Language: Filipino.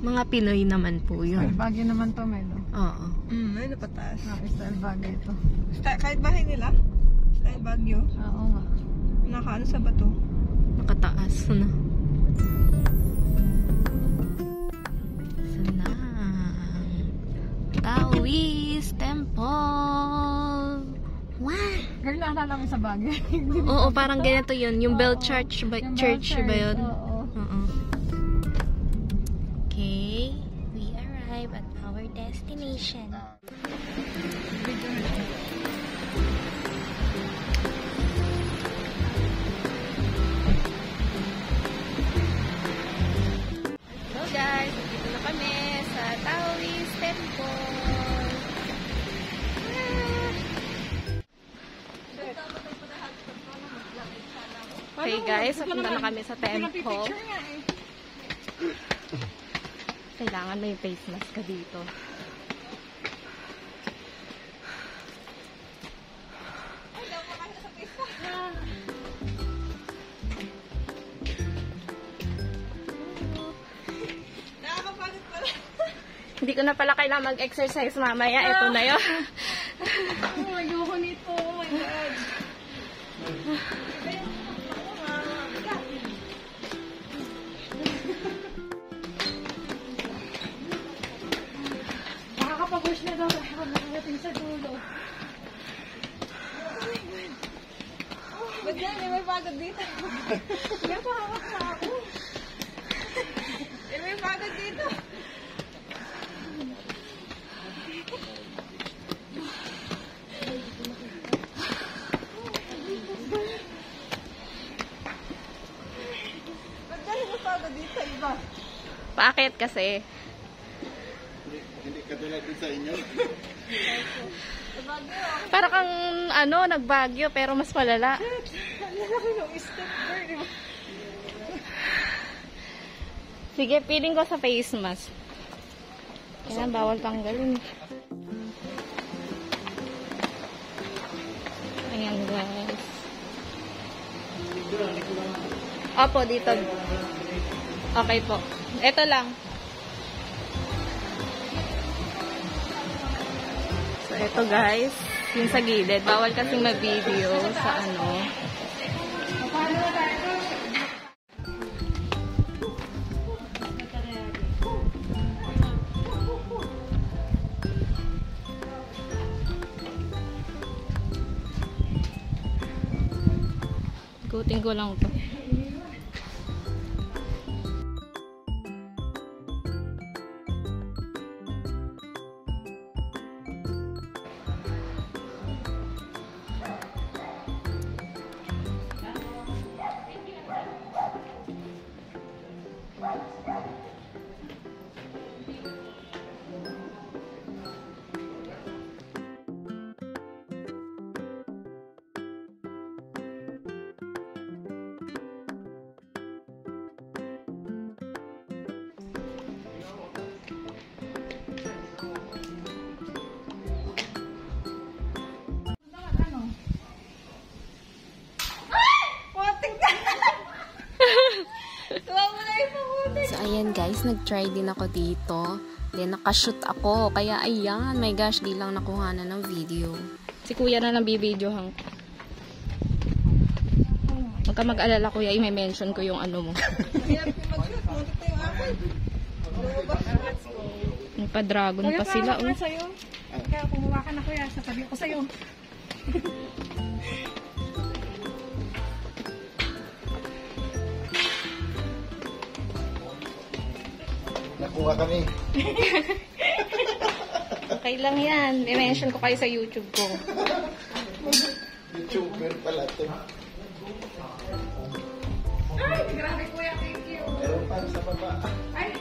Mga Pinoy naman po yun. Style Baguio naman to, Melo. Oo. Ay, napataas. Style Baguio ito. Kahit bahay nila? Style Baguio? Oo nga. Nakaano sa bato? Nakataas na. Taoist Temple. Wow! Girl, naalala mo sa Baguio. Oo, parang ganito yun. Yung Bell Church ba, Yung church Bell ba yun? Oo. Oo. Okay. We arrive at our destination. Hello guys! Dito na kami sa Taoist Temple. Okay guys, punta na kami sa temple. Kailangan may face mask ka dito. Nakakapagod pala. Hindi ko na pala kailangan mag-exercise mamaya. Ito na yun. Oh, ayoko nito. Oh my God. Nakakapag-push na daw. Nakakapag-natin sa dulo. Ba't yan? May pagod dito. Kaya pahawak na ako. May pagod dito. Ba't yan? May pagod dito. Iba. Paakit kasi. Hindi katulad din sa inyo. Para kang ano, nagbagyo pero mas malala. Sige, feeling ko sa face mask. Kaya bawal tanggalin. Ayan guys. Opo, dito. Okay po. Ito lang. So, ito guys. Yung sa gilid. Bawal kasing mag-video sa ano. Ikutin ko lang to. So, ayan guys, nag-try din ako dito. Then, nakashoot ako. Kaya, ayan, my gosh, di lang nakuha na ng video. Si kuya na lang bibidyohan ko. Huwag ka mag-alala kuya, i-mention ko yung ano mo. May pa-dragon pa sila. Kaya sa'yo. Kaya kumuha ka na kuya, sasabihin ko sa'yo. Nakuha kami. Okay lang yan. I-mention ko kayo sa YouTube ko. YouTuber pala ito. Ay, grabe kuya, thank you. Meron pa sa baba. Ay,